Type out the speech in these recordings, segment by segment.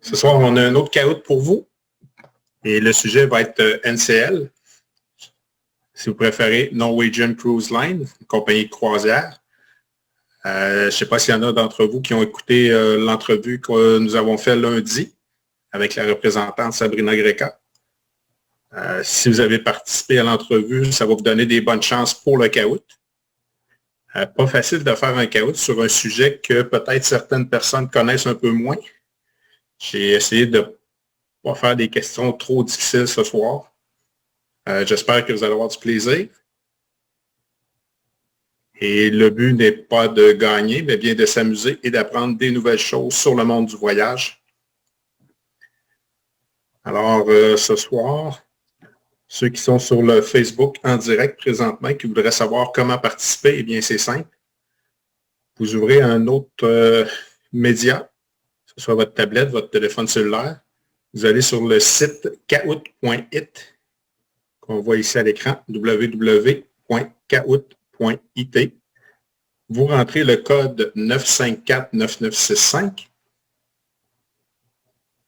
Ce soir, on a un autre caout pour vous. Et le sujet va être NCL. Si vous préférez, Norwegian Cruise Line, une compagnie de croisière. Je ne sais pas s'il y en a d'entre vous qui ont écouté l'entrevue que nous avons fait lundi avec la représentante Sabrina Greca. Si vous avez participé à l'entrevue, ça va vous donner des bonnes chances pour le caout. Pas facile de faire un caout sur un sujet que peut-être certaines personnes connaissent un peu moins. J'ai essayé de ne pas faire des questions trop difficiles ce soir. J'espère que vous allez avoir du plaisir. Et le but n'est pas de gagner, mais bien de s'amuser et d'apprendre des nouvelles choses sur le monde du voyage. Alors, ce soir, ceux qui sont sur le Facebook en direct présentement, qui voudraient savoir comment participer, eh bien, c'est simple. Vous ouvrez un autre média, que ce soit votre tablette, votre téléphone cellulaire. Vous allez sur le site kahoot.it, qu'on voit ici à l'écran, www.kahoot.it. Vous rentrez le code 9549965.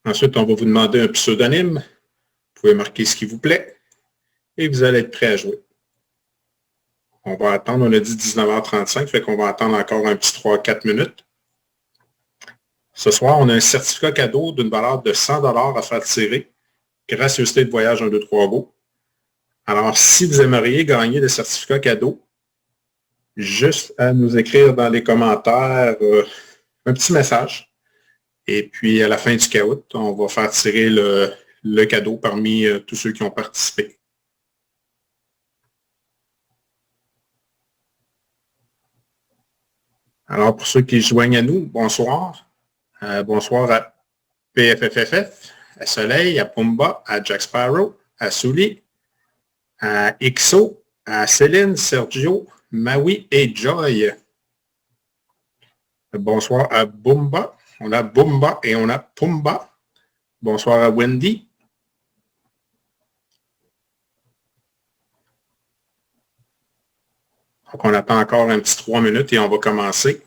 Ensuite, on va vous demander un pseudonyme. Vous pouvez marquer ce qui vous plaît et vous allez être prêt à jouer. On va attendre, on a dit 19h35, fait qu'on va attendre encore un petit 3-4 minutes. Ce soir, on a un certificat cadeau d'une valeur de 100 $ à faire tirer. Gracieuseté de voyage 1, 2, 3 go. Alors, si vous aimeriez gagner le certificat cadeau, juste à nous écrire dans les commentaires un petit message. Et puis, à la fin du caout, on va faire tirer le cadeau parmi tous ceux qui ont participé. Alors, pour ceux qui se joignent à nous, bonsoir. Bonsoir à PFFFF, à Soleil, à Pumba, à Jack Sparrow, à Souli, à Ixo, à Céline, Sergio, Maui et Joy. Bonsoir à Bumba. On a Bumba et on a Pumba. Bonsoir à Wendy. Donc, on attend encore un petit 3 minutes et on va commencer.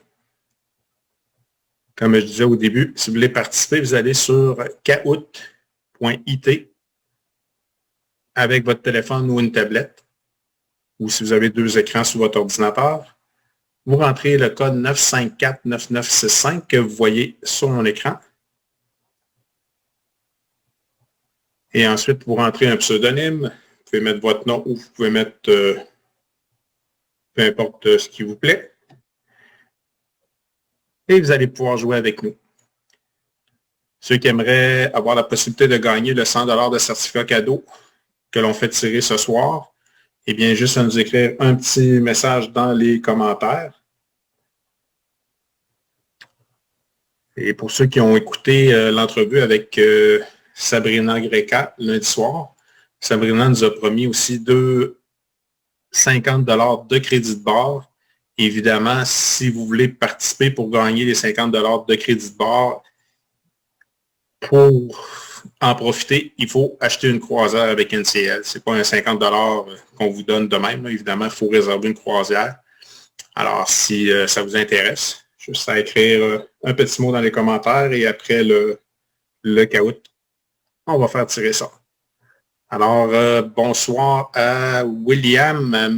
Comme je disais au début, si vous voulez participer, vous allez sur kahoot.it avec votre téléphone ou une tablette, ou si vous avez 2 écrans sur votre ordinateur. Vous rentrez le code 9549965 que vous voyez sur mon écran. Et ensuite, vous rentrez un pseudonyme. Vous pouvez mettre votre nom ou vous pouvez mettre peu importe ce qui vous plaît. Et vous allez pouvoir jouer avec nous. Ceux qui aimeraient avoir la possibilité de gagner le 100 $ de certificat cadeau que l'on fait tirer ce soir, eh bien, juste à nous écrire un petit message dans les commentaires. Et pour ceux qui ont écouté l'entrevue avec Sabrina Greca lundi soir, Sabrina nous a promis aussi 50 $ de crédit de bord. Évidemment, si vous voulez participer pour gagner les 50 $ de crédit de bord, pour en profiter, il faut acheter une croisière avec NCL. Ce n'est pas un 50 $ qu'on vous donne de même. Là. Évidemment, il faut réserver une croisière. Alors, si ça vous intéresse, juste à écrire un petit mot dans les commentaires et après le caout, on va faire tirer ça. Alors, bonsoir à William, à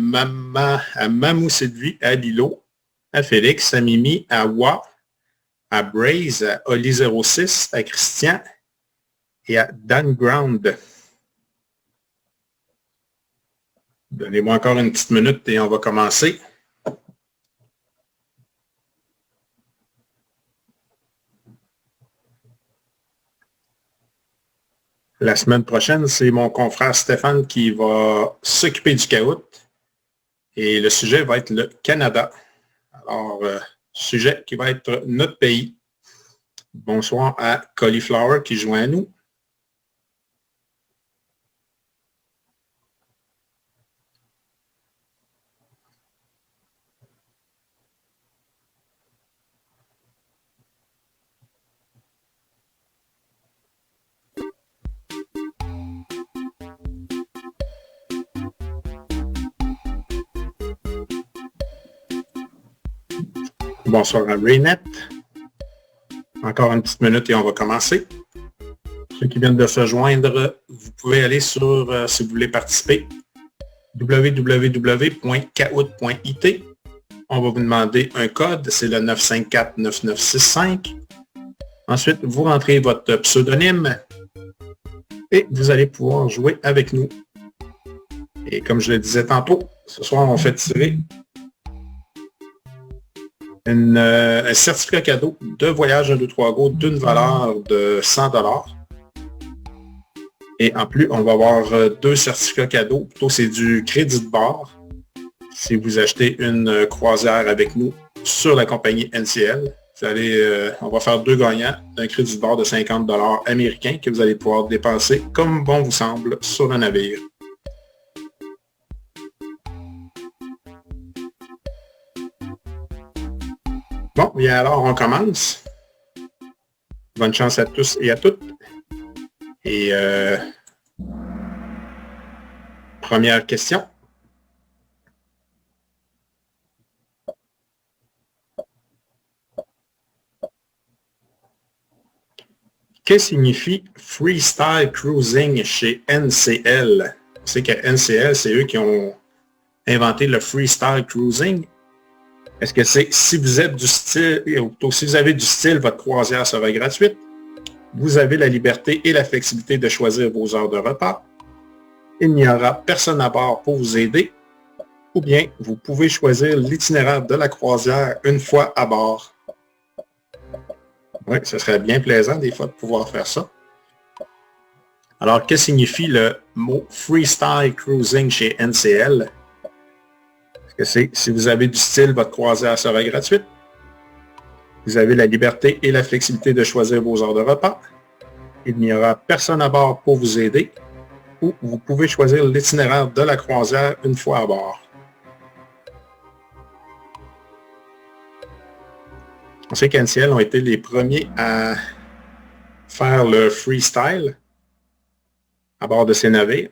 Mamou Sylvie, à Lilo, à Félix, à Mimi, à Wa, à Braze, à Oli06, à Christian et à Dan Ground. Donnez-moi encore une petite minute et on va commencer. La semaine prochaine, c'est mon confrère Stéphane qui va s'occuper du caout et le sujet va être le Canada. Alors, sujet qui va être notre pays. Bonsoir à Cauliflower qui joint à nous. Bonsoir à Raynette. Encore une petite minute et on va commencer. ceux qui viennent de se joindre, vous pouvez aller sur, si vous voulez participer, www.kahoot.it. On va vous demander un code, c'est le 954-9965. Ensuite, vous rentrez votre pseudonyme et vous allez pouvoir jouer avec nous. Et comme je le disais tantôt, ce soir, on fait tirer un certificat cadeau de voyage 1, 2, 3 Go d'une valeur de 100 $. Et en plus, on va avoir 2 certificats cadeaux. Plutôt, c'est du crédit de bord. Si vous achetez une croisière avec nous sur la compagnie NCL, vous allez, on va faire 2 gagnants d'un crédit de bord de 50 $ américains que vous allez pouvoir dépenser comme bon vous semble sur le navire. Bon, bien alors, on commence. Bonne chance à tous et à toutes. Et première question. Que signifie Freestyle Cruising chez NCL? On sait que NCL, c'est eux qui ont inventé le Freestyle Cruising. Est-ce que c'est si vous êtes du style, ou plutôt si vous avez du style, votre croisière sera gratuite? Vous avez la liberté et la flexibilité de choisir vos heures de repas. Il n'y aura personne à bord pour vous aider. Ou bien, vous pouvez choisir l'itinéraire de la croisière une fois à bord. Oui, ce serait bien plaisant des fois de pouvoir faire ça. Alors, que signifie le mot Freestyle Cruising chez NCL? Est-ce que c'est si vous avez du style, votre croisière sera gratuite? Vous avez la liberté et la flexibilité de choisir vos heures de repas. Il n'y aura personne à bord pour vous aider. Ou vous pouvez choisir l'itinéraire de la croisière une fois à bord. On sait qu'NCL ont été les premiers à faire le freestyle à bord de ces navires.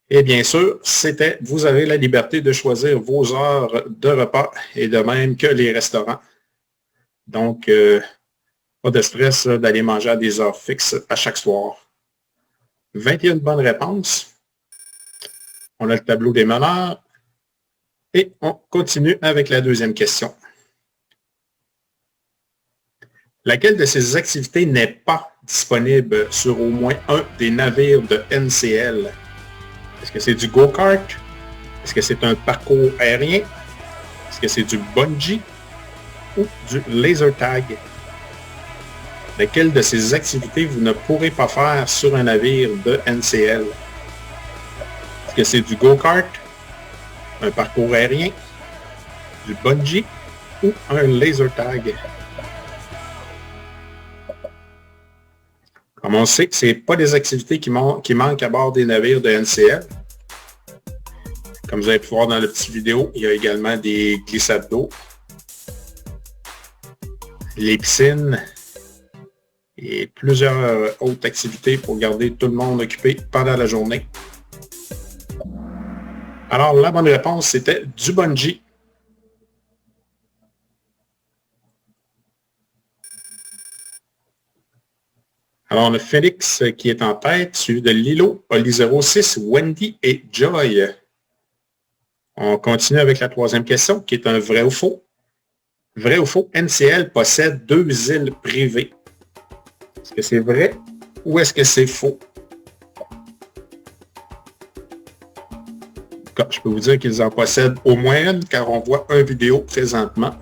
Et bien sûr, c'était, vous avez la liberté de choisir vos heures de repas et de même que les restaurants. Donc, pas de stress d'aller manger à des heures fixes à chaque soir. 21 bonnes réponses. On a le tableau des meneurs. Et on continue avec la deuxième question. Laquelle de ces activités n'est pas disponible sur au moins un des navires de NCL? Est-ce que c'est du go-kart? Est-ce que c'est un parcours aérien? Est-ce que c'est du bungee ou du laser tag? Laquelle de ces activités vous ne pourrez pas faire sur un navire de NCL? Est-ce que c'est du go-kart, un parcours aérien, du bungee ou un laser tag? Comme on sait que ce n'est pas des activités qui manquent à bord des navires de NCL. Comme vous avez pu voir dans la petite vidéo, il y a également des glissades d'eau, les piscines et plusieurs autres activités pour garder tout le monde occupé pendant la journée. Alors, la bonne réponse, c'était du bungee. Alors, on a Félix qui est en tête, suivi de Lilo, Oli06, Wendy et Joy. On continue avec la troisième question, qui est un vrai ou faux. Vrai ou faux, NCL possède 2 îles privées. Est-ce que c'est vrai ou est-ce que c'est faux? Je peux vous dire qu'ils en possèdent au moins une, car on voit une vidéo présentement.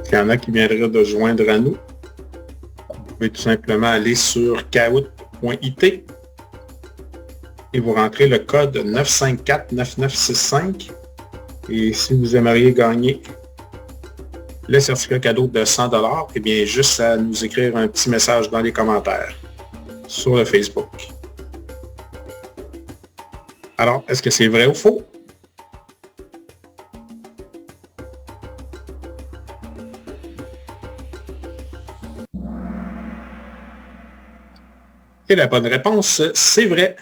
Il y en a qui viendraient de joindre à nous. Vous pouvez tout simplement aller sur kahoot.it et vous rentrez le code 954-9965. Et si vous aimeriez gagner le certificat cadeau de 100 $, eh bien, juste à nous écrire un petit message dans les commentaires sur le Facebook. Alors, est-ce que c'est vrai ou faux? Et la bonne réponse, c'est vrai.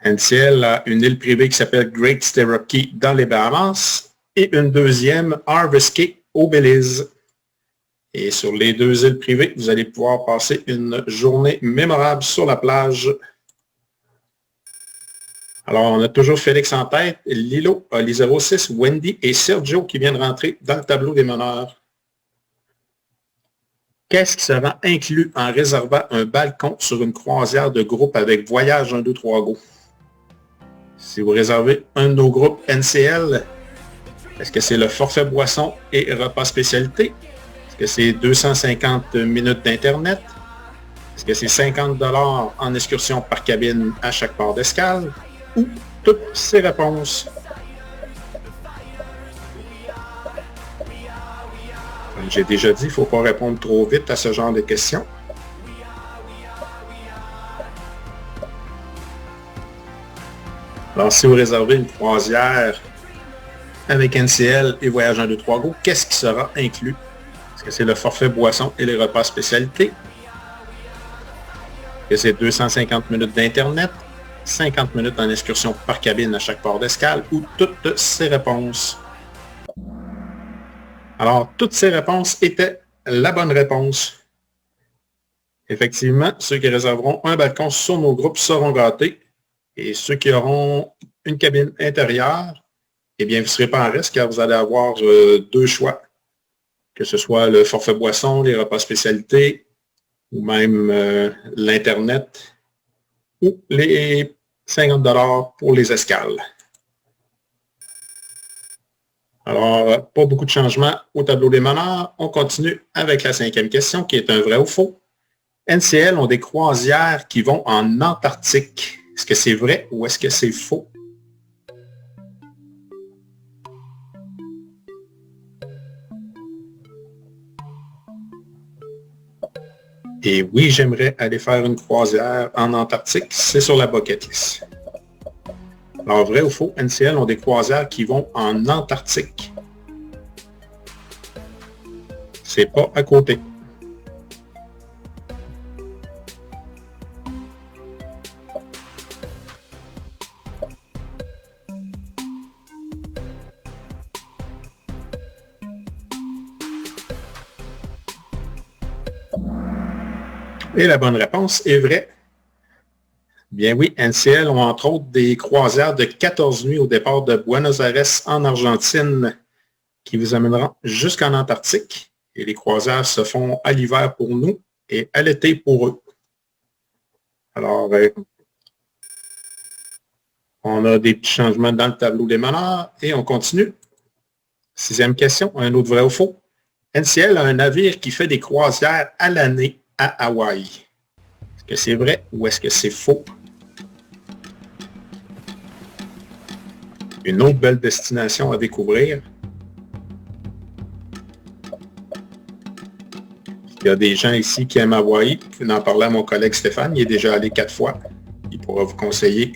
NCL a une île privée qui s'appelle Great Stirrup Cay dans les Bahamas et une deuxième, Harvest Cay, au Belize. Et sur les deux îles privées, vous allez pouvoir passer une journée mémorable sur la plage. Alors, on a toujours Félix en tête, Lilo a les 06, Wendy et Sergio qui viennent rentrer dans le tableau des meneurs. Qu'est-ce qui sera inclus en réservant un balcon sur une croisière de groupe avec Voyage 1, 2, 3 Go? Si vous réservez un de nos groupes NCL, est-ce que c'est le forfait boisson et repas spécialité? Est-ce que c'est 250 minutes d'Internet? Est-ce que c'est 50 $ en excursion par cabine à chaque port d'escale? Ou toutes ces réponses? Comme j'ai déjà dit, il ne faut pas répondre trop vite à ce genre de questions. Alors, si vous réservez une croisière avec NCL et Voyage 1, 2, 3 Go, qu'est-ce qui sera inclus? Est-ce que c'est le forfait boisson et les repas spécialité? Est-ce que c'est 250 minutes d'Internet? 50 minutes en excursion par cabine à chaque port d'escale? Ou toutes ces réponses? Alors, toutes ces réponses étaient la bonne réponse. Effectivement, ceux qui réserveront un balcon sur nos groupes seront gâtés. Et ceux qui auront une cabine intérieure, eh bien, vous ne serez pas en risque car vous allez avoir deux choix. Que ce soit le forfait boisson, les repas spécialités, ou même l'Internet, ou les 50 $ pour les escales. Alors, pas beaucoup de changements au tableau des meneurs. On continue avec la 5e question qui est un vrai ou faux. NCL ont des croisières qui vont en Antarctique. Est-ce que c'est vrai ou est-ce que c'est faux? Et oui, j'aimerais aller faire une croisière en Antarctique. C'est sur la bucket list. Alors, vrai ou faux, NCL ont des croisières qui vont en Antarctique. C'est pas à côté. Et la bonne réponse est vraie. Bien oui, NCL ont entre autres des croisières de 14 nuits au départ de Buenos Aires en Argentine qui vous amèneront jusqu'en Antarctique. Et les croisières se font à l'hiver pour nous et à l'été pour eux. Alors, on a des petits changements dans le tableau des meneurs et on continue. 6e question, un autre vrai ou faux. NCL a un navire qui fait des croisières à l'année à Hawaï. Est-ce que c'est vrai ou est-ce que c'est faux? Une autre belle destination à découvrir. Il y a des gens ici qui aiment Hawaï. Je vais en parler à mon collègue Stéphane. Il est déjà allé 4 fois. Il pourra vous conseiller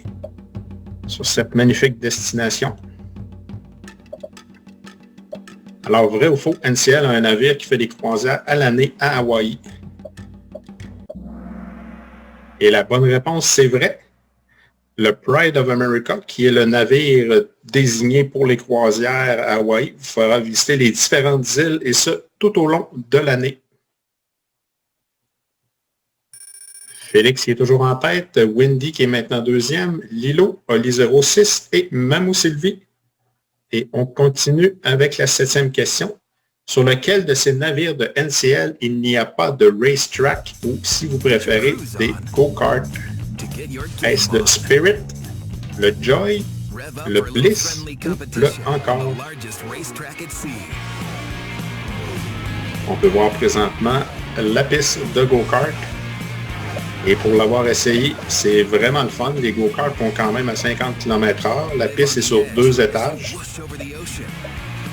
sur cette magnifique destination. Alors, vrai ou faux, NCL a un navire qui fait des croisières à l'année à Hawaï. Et la bonne réponse, c'est vrai. Le Pride of America, qui est le navire désigné pour les croisières à Hawaï, vous fera visiter les différentes îles et ce, tout au long de l'année. Félix qui est toujours en tête, Wendy qui est maintenant 2e, Lilo, Oli 06 et Mamou Sylvie. Et on continue avec la 7e question. Sur lequel de ces navires de NCL il n'y a pas de racetrack ou, si vous préférez, des go-karts? Est-ce le Spirit, le Joy, le Bliss ou le Encore? On peut voir présentement la piste de go-kart. Et pour l'avoir essayé, c'est vraiment le fun. Les go-karts vont quand même à 50 km/h. La piste est sur 2 étages.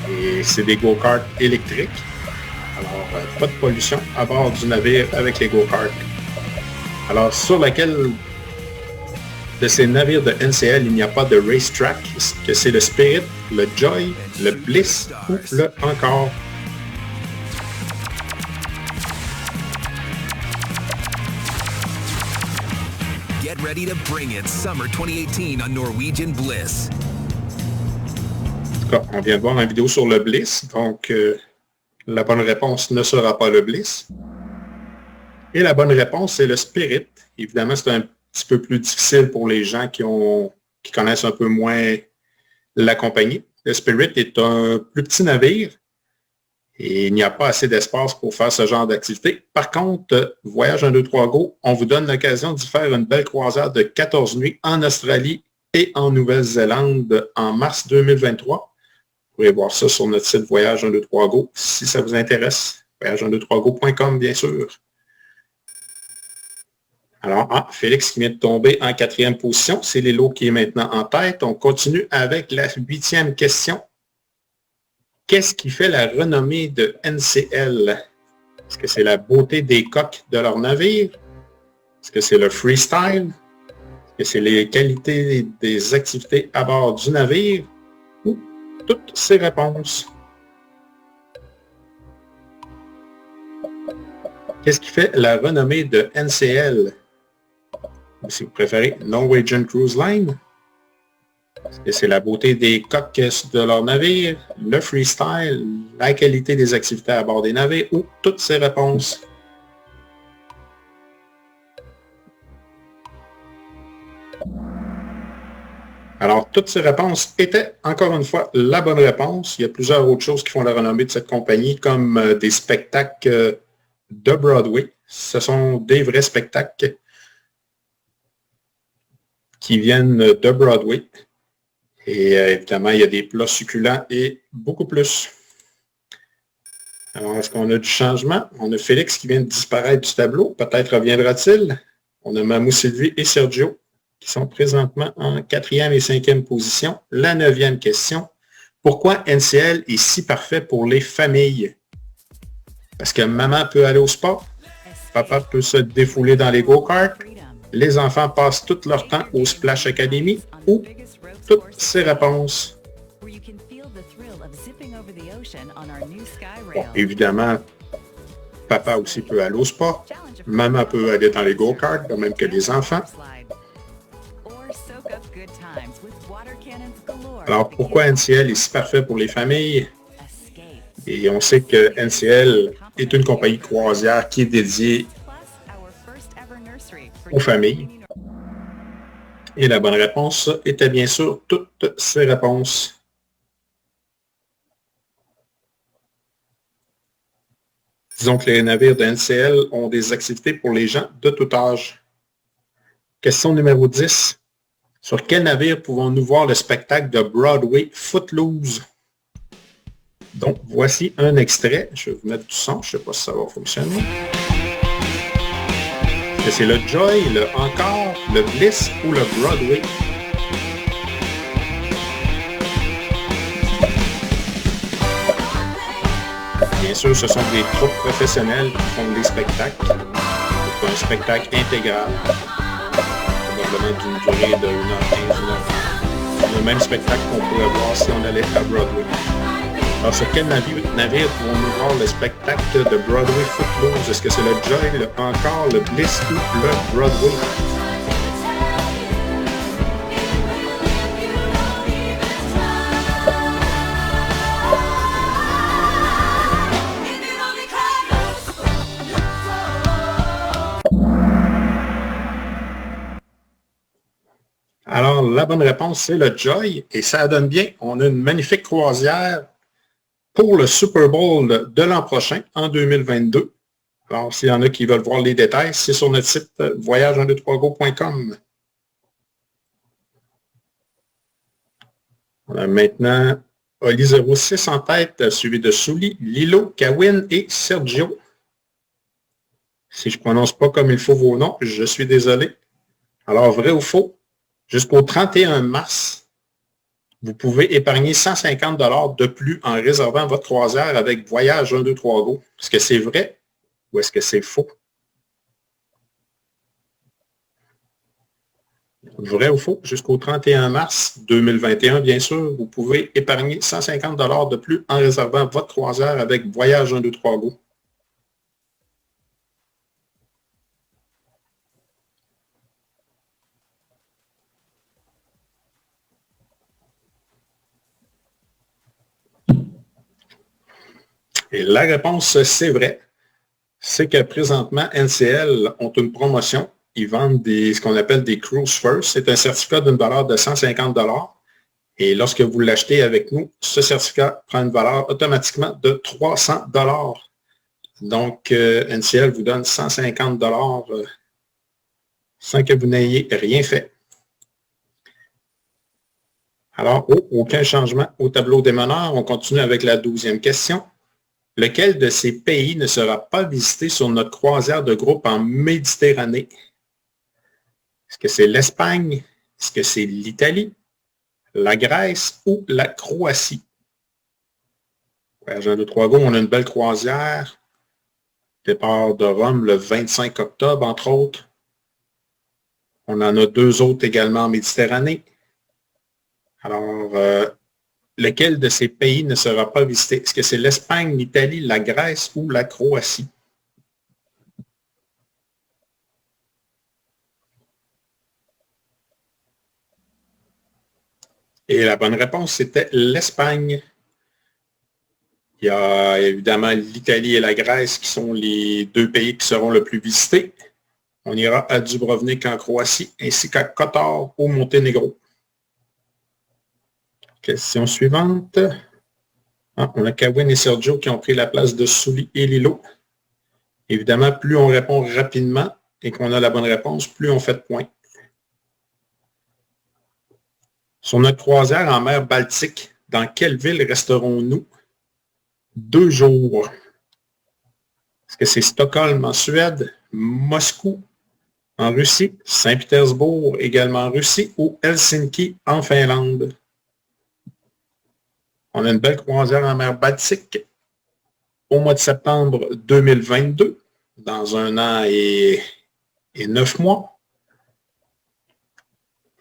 Et c'est des go-karts électriques. Alors, pas de pollution à bord du navire avec les go-karts. Alors, sur laquelle de ces navires de NCL il n'y a pas de racetrack? Est-ce que c'est le Spirit, le Joy, le Bliss ou le Encore? ready to bring it Summer 2018 on Norwegian Bliss. En tout cas, on vient de voir une vidéo sur le Bliss, donc la bonne réponse ne sera pas le Bliss. Et la bonne réponse, c'est le Spirit. Évidemment, c'est un petit peu plus difficile pour les gens qui connaissent un peu moins la compagnie. Le Spirit est un plus petit navire et il n'y a pas assez d'espace pour faire ce genre d'activité. Par contre, Voyage 1, 2, 3 Go, on vous donne l'occasion d'y faire une belle croisière de 14 nuits en Australie et en Nouvelle-Zélande en mars 2023. Vous pourrez voir ça sur notre site Voyage 1, 2, 3 Go si ça vous intéresse. Voyage123go.com, bien sûr. Alors, Félix qui vient de tomber en 4e position. C'est Lélo qui est maintenant en tête. On continue avec la 8e question. Qu'est-ce qui fait la renommée de NCL? Est-ce que c'est la beauté des coques de leur navire? Est-ce que c'est le freestyle? Est-ce que c'est les qualités des activités à bord du navire? Ou toutes ces réponses? Qu'est-ce qui fait la renommée de NCL? Si vous préférez, Norwegian Cruise Line. Est-ce que c'est la beauté des coques de leur navire, le freestyle, la qualité des activités à bord des navires ou toutes ces réponses? Alors, toutes ces réponses étaient, encore une fois, la bonne réponse. Il y a plusieurs autres choses qui font la renommée de cette compagnie, comme des spectacles de Broadway. Ce sont des vrais spectacles qui viennent de Broadway. Et évidemment, il y a des plats succulents et beaucoup plus. Alors, est-ce qu'on a du changement? On a Félix qui vient de disparaître du tableau. Peut-être reviendra-t-il. On a Mamou Sylvie et Sergio qui sont présentement en 4e et 5e position. La 9e question. Pourquoi NCL est si parfait pour les familles? Parce que maman peut aller au sport, papa peut se défouler dans les go-karts, les enfants passent tout leur temps au Splash Academy ou toutes ces réponses. Bon, évidemment, papa aussi peut aller au sport, maman peut aller dans les go-karts, de même que les enfants. Alors, pourquoi NCL est si parfait pour les familles? Et on sait que NCL est une compagnie de croisière qui est dédiée aux familles. Et la bonne réponse était bien sûr toutes ces réponses. Disons que les navires de NCL ont des activités pour les gens de tout âge. Question numéro 10. Sur quel navire pouvons-nous voir le spectacle de Broadway Footloose? Donc, voici un extrait. Je vais vous mettre du son. Je ne sais pas si ça va fonctionner. Est-ce que c'est le Joy, le Encore, le Bliss ou le Broadway? Bien sûr, ce sont des troupes professionnelles qui font des spectacles. C'est un spectacle intégral. Probablement d'une durée de 1h15, 1h30. Le même spectacle qu'on pourrait voir si on allait à Broadway. Alors, sur quel navire pouvons-nous voir le spectacle de Broadway Footloose? Est-ce que c'est le Joy, le Encore, le Bliss ou le Broadway? Alors, la bonne réponse, c'est le Joy. Et ça donne bien. On a une magnifique croisière pour le Super Bowl de l'an prochain, en 2022. Alors, s'il y en a qui veulent voir les détails, c'est sur notre site voyage123go.com. On a maintenant Oli 06 en tête, suivi de Souli, Lilo, Kawin et Sergio. Si je ne prononce pas comme il faut vos noms, je suis désolé. Alors, vrai ou faux? Jusqu'au 31 mars, vous pouvez épargner 150 $ de plus en réservant votre croisière avec Voyage 1, 2, 3 Go. Est-ce que c'est vrai ou est-ce que c'est faux? Vrai ou faux? Jusqu'au 31 mars 2021, bien sûr, vous pouvez épargner 150 $ de plus en réservant votre croisière avec Voyage 1, 2, 3 Go. Et la réponse, c'est vrai. C'est que présentement, NCL ont une promotion. Ils vendent ce qu'on appelle des Cruise First. C'est un certificat d'une valeur de 150 $. Et lorsque vous l'achetez avec nous, ce certificat prend une valeur automatiquement de 300 $. Donc, NCL vous donne 150 $ sans que vous n'ayez rien fait. Alors, aucun changement au tableau des meneurs. On continue avec la 12e question. Lequel de ces pays ne sera pas visité sur notre croisière de groupe en Méditerranée? Est-ce que c'est l'Espagne? Est-ce que c'est l'Italie, la Grèce ou la Croatie? Voyage 1, 2, 3, go. On a une belle croisière. Départ de Rome le 25 octobre, entre autres. On en a 2 autres également en Méditerranée. Alors, lequel de ces pays ne sera pas visité? Est-ce que c'est l'Espagne, l'Italie, la Grèce ou la Croatie? Et la bonne réponse, c'était l'Espagne. Il y a évidemment l'Italie et la Grèce qui sont les 2 pays qui seront le plus visités. On ira à Dubrovnik en Croatie ainsi qu'à Kotor au Monténégro. Question suivante. On a Kawin et Sergio qui ont pris la place de Souli et Lilo. Évidemment, plus on répond rapidement et qu'on a la bonne réponse, plus on fait de points. Sur notre croisière en mer Baltique, dans quelle ville resterons-nous 2 jours? Est-ce que c'est Stockholm en Suède, Moscou en Russie, Saint-Pétersbourg également en Russie ou Helsinki en Finlande? On a une belle croisière en mer Baltique au mois de septembre 2022, dans 1 an et 9 mois.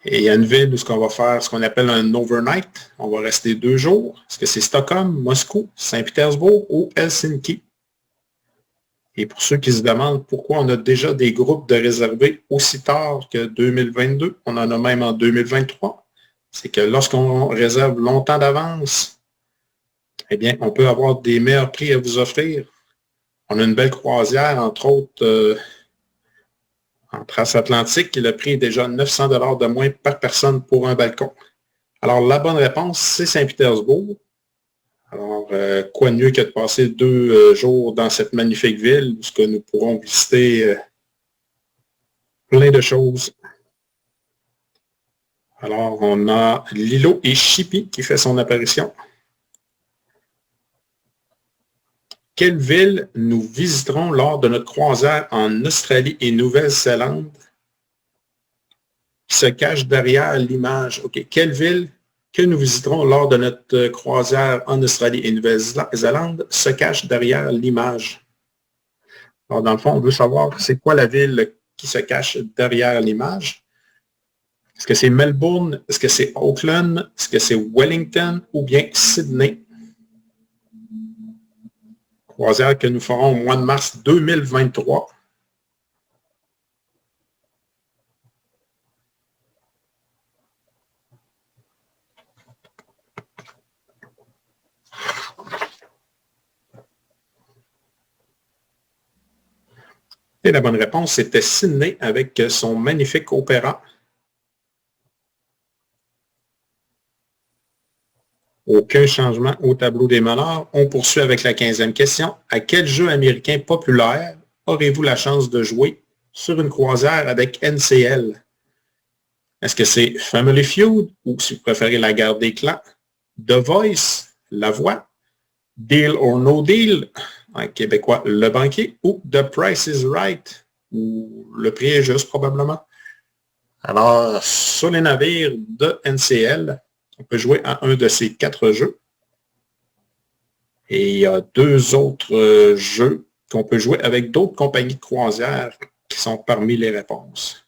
Et il y a une ville où on va faire ce qu'on appelle un overnight. On va rester 2 jours. Est-ce que c'est Stockholm, Moscou, Saint-Pétersbourg ou Helsinki? Et pour ceux qui se demandent pourquoi on a déjà des groupes de réservés aussi tard que 2022, on en a même en 2023, c'est que lorsqu'on réserve longtemps d'avance, eh bien, on peut avoir des meilleurs prix à vous offrir. On a une belle croisière, entre autres, en transatlantique, et le prix est déjà 900 $ de moins par personne pour un balcon. Alors, la bonne réponse, c'est Saint-Pétersbourg. Alors, quoi de mieux que de passer 2 jours dans cette magnifique ville où nous pourrons visiter plein de choses. Alors, on a Lilo et Chippy qui fait son apparition. Quelle ville nous visiterons lors de notre croisière en Australie et Nouvelle-Zélande qui se cache derrière l'image? OK. Quelle ville que nous visiterons lors de notre croisière en Australie et Nouvelle-Zélande se cache derrière l'image? Alors, dans le fond, on veut savoir c'est quoi la ville qui se cache derrière l'image. Est-ce que c'est Melbourne? Est-ce que c'est Auckland? Est-ce que c'est Wellington ou bien Sydney? Croisière que nous ferons au mois de mars 2023. Et la bonne réponse, c'était Sydney avec son magnifique opéra. Aucun changement au tableau des meneurs. On poursuit avec la 15e question. À quel jeu américain populaire aurez-vous la chance de jouer sur une croisière avec NCL? Est-ce que c'est Family Feud ou, si vous préférez, la guerre des clans, The Voice, La Voix, Deal or No Deal, en québécois, Le Banquier, ou The Price is Right, ou Le Prix est juste probablement? Alors, sur les navires de NCL, on peut jouer à un de ces 4 jeux. Et il y a 2 autres jeux qu'on peut jouer avec d'autres compagnies de croisière qui sont parmi les réponses.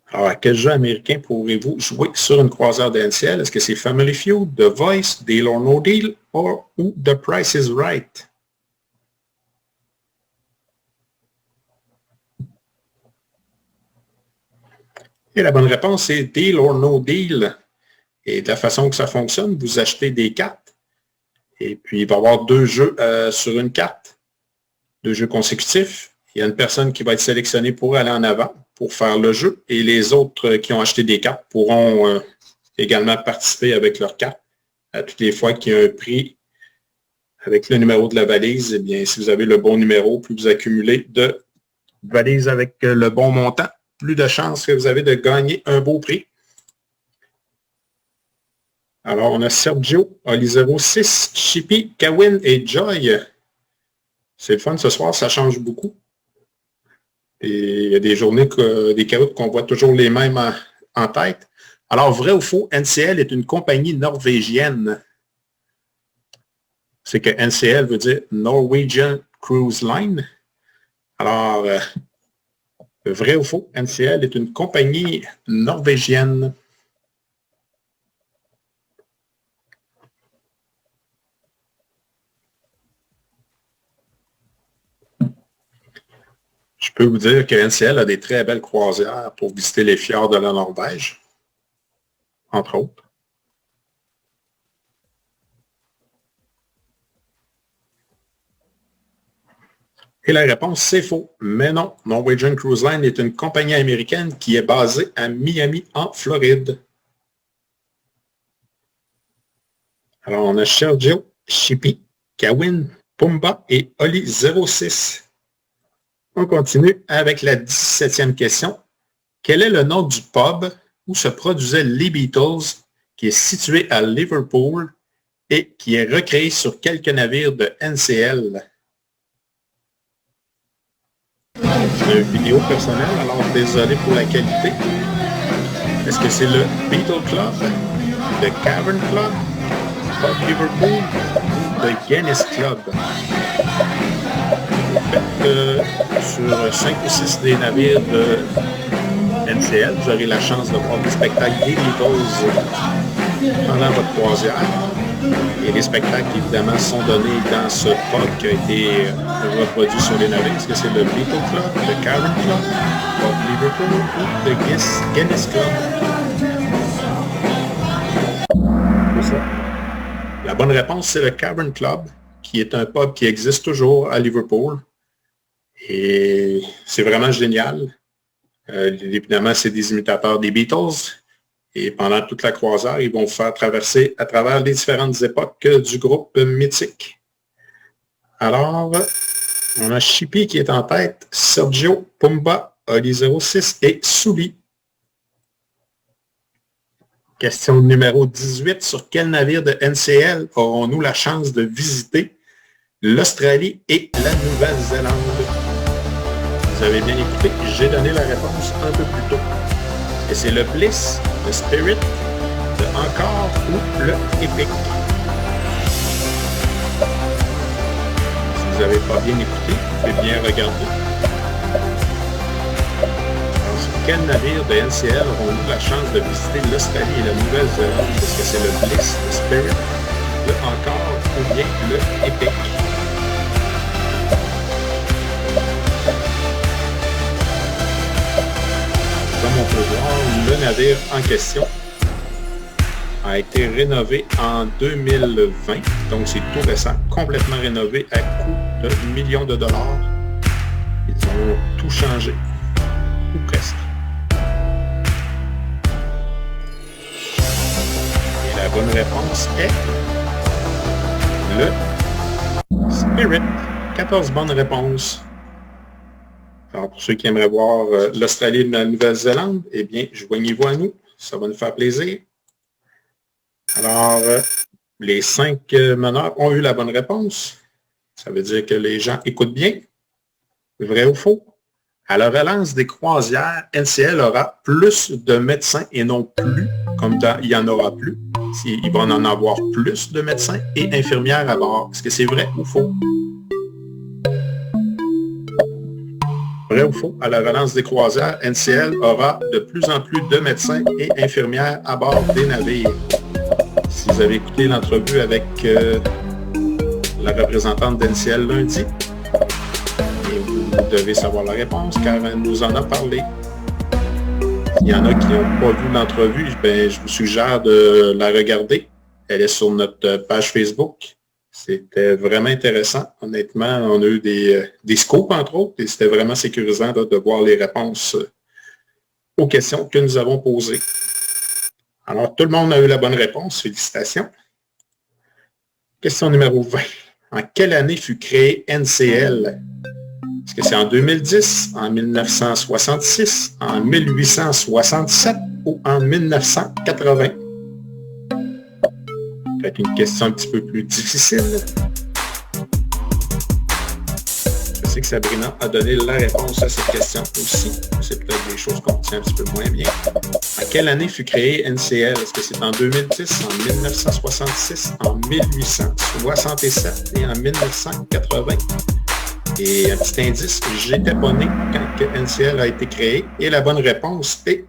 Alors, à quel jeu américain pourrez-vous jouer sur une croisière de NCL? Est-ce que c'est Family Feud, The Voice, Deal or No Deal ou The Price is Right? Et la bonne réponse est Deal or No Deal. Et de la façon que ça fonctionne, vous achetez des cartes et puis il va y avoir 2 jeux sur une carte, 2 jeux consécutifs. Il y a une personne qui va être sélectionnée pour aller en avant, pour faire le jeu, et les autres qui ont acheté des cartes pourront également participer avec leurs cartes. À toutes les fois qu'il y a un prix avec le numéro de la valise, eh bien, si vous avez le bon numéro, plus vous accumulez de valises avec le bon montant, plus de chances que vous avez de gagner un beau prix. Alors, on a Sergio, Oli06, Chippy, Kawin et Joy. C'est le fun ce soir, ça change beaucoup. Et il y a des journées, des carottes qu'on voit toujours les mêmes en tête. Alors, vrai ou faux, NCL est une compagnie norvégienne. C'est que NCL veut dire Norwegian Cruise Line. Alors, vrai ou faux, NCL est une compagnie norvégienne. Je peux vous dire que NCL a des très belles croisières pour visiter les fjords de la Norvège, entre autres. Et la réponse, c'est faux. Mais non, Norwegian Cruise Line est une compagnie américaine qui est basée à Miami, en Floride. Alors, on a Sergio, Chippy, Kawin, Pumba et Oli06. On continue avec la 17e question. Quel est le nom du pub où se produisaient les Beatles, qui est situé à Liverpool et qui est recréé sur quelques navires de NCL? C'est une vidéo personnelle, alors désolé pour la qualité. Est-ce que c'est le Beatle Club, le Cavern Club, Pub Liverpool ou le Guinness Club? Sur 5 ou 6 des navires de NCL, vous aurez la chance de voir des spectacles des Beatles pendant votre croisière. Et les spectacles, évidemment, sont donnés dans ce pub qui a été reproduit sur les navires. Est-ce que c'est le Beatle Club, le Cavern Club, Pub Liverpool ou le Guinness Club? C'est ça. La bonne réponse, c'est le Cavern Club, qui est un pub qui existe toujours à Liverpool. Et c'est vraiment génial. Évidemment, c'est des imitateurs des Beatles. Et pendant toute la croisière, ils vont vous faire traverser à travers les différentes époques du groupe mythique. Alors, on a Chippy qui est en tête, Sergio, Pumba, Oli06 et Sully. Question numéro 18. Sur quel navire de NCL aurons-nous la chance de visiter l'Australie et la Nouvelle-Zélande? Vous avez bien écouté, j'ai donné la réponse un peu plus tôt. Et c'est le Bliss, le Spirit, le Encore ou le Epic. Si vous n'avez pas bien écouté, vous pouvez bien regarder. Alors, sur quel navire de NCL aurons-nous la chance de visiter l'Australie et la Nouvelle-Zélande? Est-ce que c'est le Bliss, le Spirit, le Encore ou bien le Epic? Comme on peut voir, le navire en question a été rénové en 2020, donc c'est tout récent, complètement rénové à coût de millions de dollars. Ils ont tout changé, ou presque. Et la bonne réponse est le Spirit. 14 bonnes réponses. Alors, pour ceux qui aimeraient voir l'Australie et la Nouvelle-Zélande, eh bien, joignez-vous à nous. Ça va nous faire plaisir. Alors, les 5 meneurs ont eu la bonne réponse. Ça veut dire que les gens écoutent bien. Vrai ou faux? À la relance des croisières, NCL aura plus de médecins et non plus, comme il y en aura plus. Il va en avoir plus de médecins et infirmières à bord. Est-ce que c'est vrai ou faux? Vrai ou faux? À la relance des croisières, NCL aura de plus en plus de médecins et infirmières à bord des navires. Si vous avez écouté l'entrevue avec la représentante d'NCL lundi, et vous devez savoir la réponse car elle nous en a parlé. il y en a qui n'ont pas vu l'entrevue, ben, je vous suggère de la regarder. Elle est sur notre page Facebook. C'était vraiment intéressant. Honnêtement, on a eu des scopes, entre autres, et c'était vraiment sécurisant là, de voir les réponses aux questions que nous avons posées. Alors, tout le monde a eu la bonne réponse. Félicitations. Question numéro 20. En quelle année fut créé NCL? Est-ce que c'est en 2010, en 1966, en 1867 ou en 1980? Peut-être une question un petit peu plus difficile. Je sais que Sabrina a donné la réponse à cette question aussi. C'est peut-être des choses qu'on tient un petit peu moins bien. En quelle année fut créé NCL? Est-ce que c'est en 2010, en 1966, en 1867 et en 1980? Et un petit indice, j'étais pas né quand NCL a été créé. Et la bonne réponse est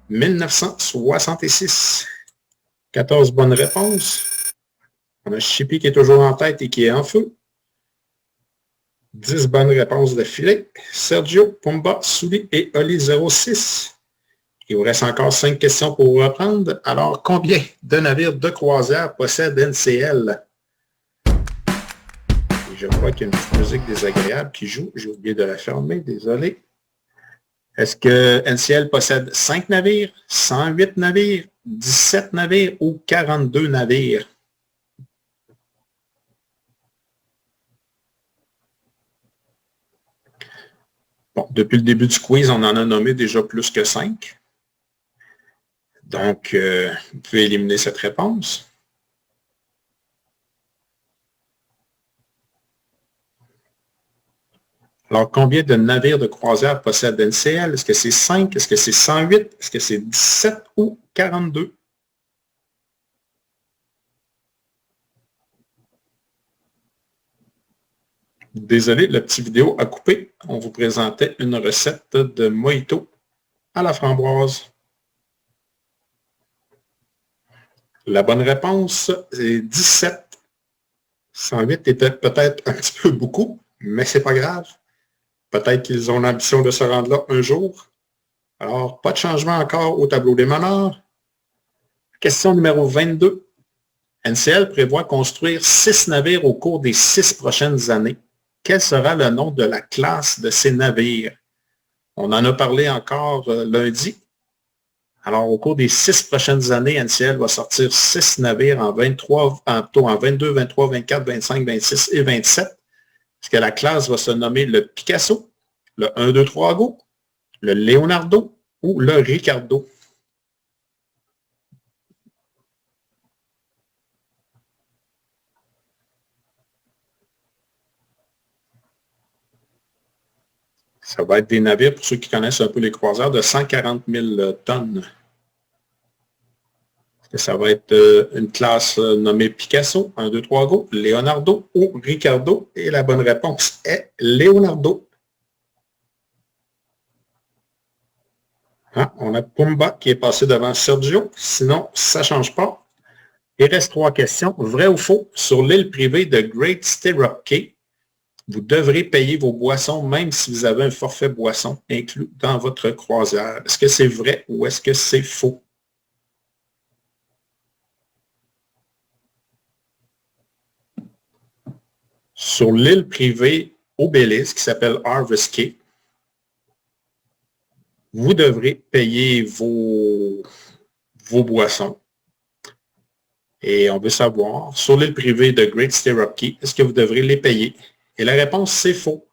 1966. 14 bonnes réponses. On a Chippy qui est toujours en tête et qui est en feu. 10 bonnes réponses d'affilée. Sergio, Pumba, Souli et Oli 06. Il vous reste encore 5 questions pour vous reprendre. Alors, combien de navires de croisière possède NCL? Et je crois qu'il y a une petite musique désagréable qui joue. J'ai oublié de la fermer, désolé. Est-ce que NCL possède 5 navires, 108 navires, 17 navires ou 42 navires? Bon, depuis le début du quiz, on en a nommé déjà plus que 5. Donc, vous pouvez éliminer cette réponse. Alors, combien de navires de croisière possède NCL? Est-ce que c'est 5? Est-ce que c'est 108? Est-ce que c'est 17 ou 42? Désolé, la petite vidéo a coupé. On vous présentait une recette de mojito à la framboise. La bonne réponse est 17. 108 était peut-être un petit peu beaucoup, mais c'est pas grave. Peut-être qu'ils ont l'ambition de se rendre là un jour. Alors, pas de changement encore au tableau des meneurs. Question numéro 22. NCL prévoit construire 6 navires au cours des 6 prochaines années. Quel sera le nom de la classe de ces navires? On en a parlé encore lundi. Alors, au cours des 6 prochaines années, NCL va sortir 6 navires en 22, 23, 24, 25, 26 et 27. Est-ce que la classe va se nommer le Picasso, le 1, 2, 3 Go, le Leonardo ou le Ricardo? Ça va être des navires, pour ceux qui connaissent un peu les croisières, de 140 000 tonnes. Est-ce que ça va être une classe nommée Picasso, 1, 2, 3 Go, Leonardo ou Ricardo? Et la bonne réponse est Leonardo. Ah, on a Pumba qui est passé devant Sergio. Sinon, ça ne change pas. Il reste 3 questions. Vrai ou faux? Sur l'île privée de Great Stirrup Cay, vous devrez payer vos boissons même si vous avez un forfait boisson inclus dans votre croisière. Est-ce que c'est vrai ou est-ce que c'est faux? Sur l'île privée au Belize qui s'appelle Harvest Cay, vous devrez payer vos boissons. Et on veut savoir, sur l'île privée de Great Stirrup Cay, est-ce que vous devrez les payer? Et la réponse, c'est faux.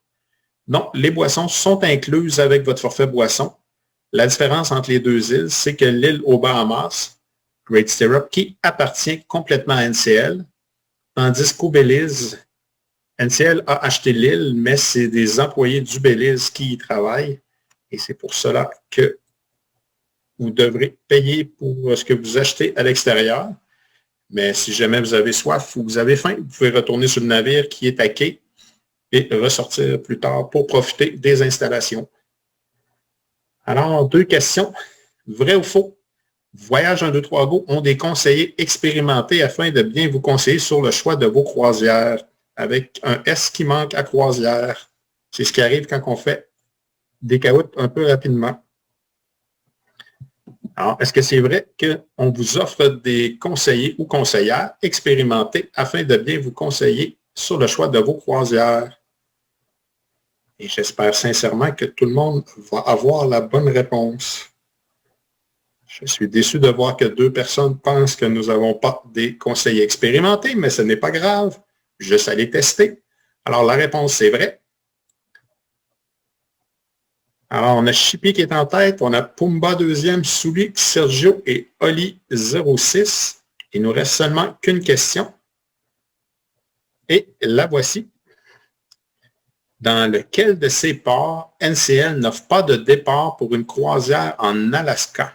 Non, les boissons sont incluses avec votre forfait boisson. La différence entre les deux îles, c'est que l'île aux Bahamas, Great Stirrup Cay, appartient complètement à NCL, tandis qu'au Belize, NCL a acheté l'île, mais c'est des employés du Belize qui y travaillent. Et c'est pour cela que vous devrez payer pour ce que vous achetez à l'extérieur. Mais si jamais vous avez soif ou vous avez faim, vous pouvez retourner sur le navire qui est à quai et ressortir plus tard pour profiter des installations. Alors, 2 questions. Vrai ou faux? Voyage 1, 2, 3 Go ont des conseillers expérimentés afin de bien vous conseiller sur le choix de vos croisières avec un S qui manque à croisière. C'est ce qui arrive quand on fait des caoutes un peu rapidement. Alors, est-ce que c'est vrai qu'on vous offre des conseillers ou conseillères expérimentés afin de bien vous conseiller sur le choix de vos croisières? Et j'espère sincèrement que tout le monde va avoir la bonne réponse. Je suis déçu de voir que 2 personnes pensent que nous n'avons pas des conseillers expérimentés, mais ce n'est pas grave. Juste à les tester. Alors, la réponse, c'est vrai. Alors, on a Chippy qui est en tête, on a Pumba deuxième, Souli, Sergio et Oli 06. Il nous reste seulement qu'une question. Et la voici. Dans lequel de ces ports NCL n'offre pas de départ pour une croisière en Alaska?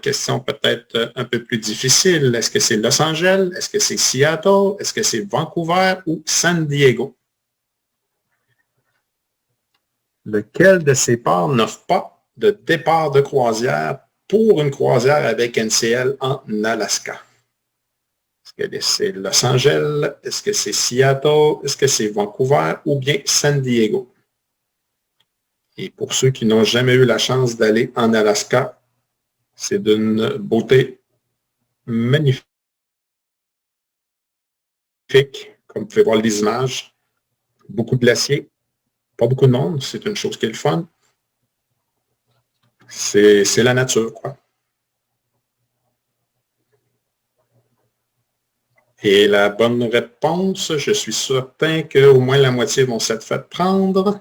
Question peut-être un peu plus difficile. Est-ce que c'est Los Angeles? Est-ce que c'est Seattle? Est-ce que c'est Vancouver ou San Diego? Lequel de ces ports n'offre pas de départ de croisière pour une croisière avec NCL en Alaska? Est-ce que c'est Los Angeles? Est-ce que c'est Seattle? Est-ce que c'est Vancouver ou bien San Diego? Et pour ceux qui n'ont jamais eu la chance d'aller en Alaska, c'est d'une beauté magnifique. Comme vous pouvez voir les images, beaucoup de glaciers, pas beaucoup de monde, c'est une chose qui est le fun. C'est la nature, quoi. Et la bonne réponse, je suis certain qu'au moins la moitié vont s'être fait prendre.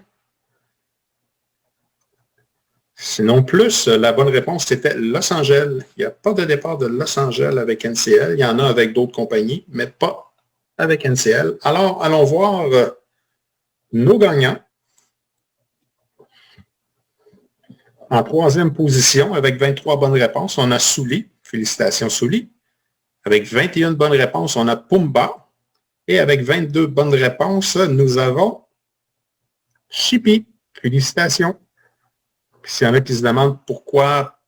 Sinon plus, la bonne réponse, c'était Los Angeles. Il n'y a pas de départ de Los Angeles avec NCL. Il y en a avec d'autres compagnies, mais pas avec NCL. Alors, allons voir nos gagnants. En troisième position, avec 23 bonnes réponses, on a Souli. Félicitations, Souli. Avec 21 bonnes réponses, on a Pumba. Et avec 22 bonnes réponses, nous avons Chippy. Félicitations. S'il y en a qui se demandent pourquoi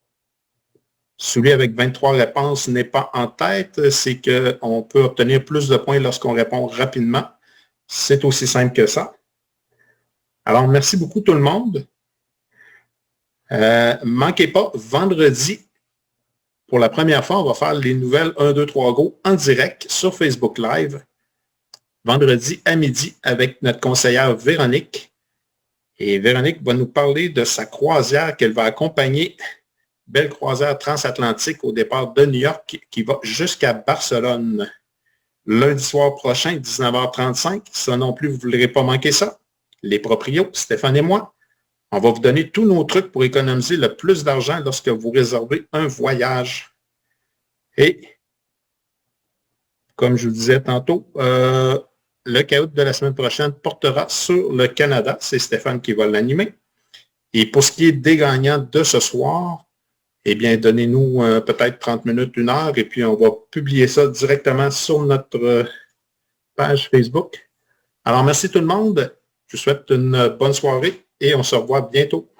celui avec 23 réponses n'est pas en tête, c'est qu'on peut obtenir plus de points lorsqu'on répond rapidement. C'est aussi simple que ça. Alors, merci beaucoup tout le monde. Manquez pas, vendredi, pour la première fois, on va faire les nouvelles 1, 2, 3 Go en direct sur Facebook Live. Vendredi à midi avec notre conseillère Véronique. Et Véronique va nous parler de sa croisière qu'elle va accompagner, belle croisière transatlantique au départ de New York qui va jusqu'à Barcelone. Lundi soir prochain, 19h35, ça non plus, vous ne voudrez pas manquer ça. Les proprios, Stéphane et moi, on va vous donner tous nos trucs pour économiser le plus d'argent lorsque vous réservez un voyage. Et, comme je vous disais tantôt, le caout de la semaine prochaine portera sur le Canada. C'est Stéphane qui va l'animer. Et pour ce qui est des gagnants de ce soir, eh bien, donnez-nous peut-être 30 minutes, 1 heure, et puis on va publier ça directement sur notre page Facebook. Alors, merci tout le monde. Je vous souhaite une bonne soirée et on se revoit bientôt.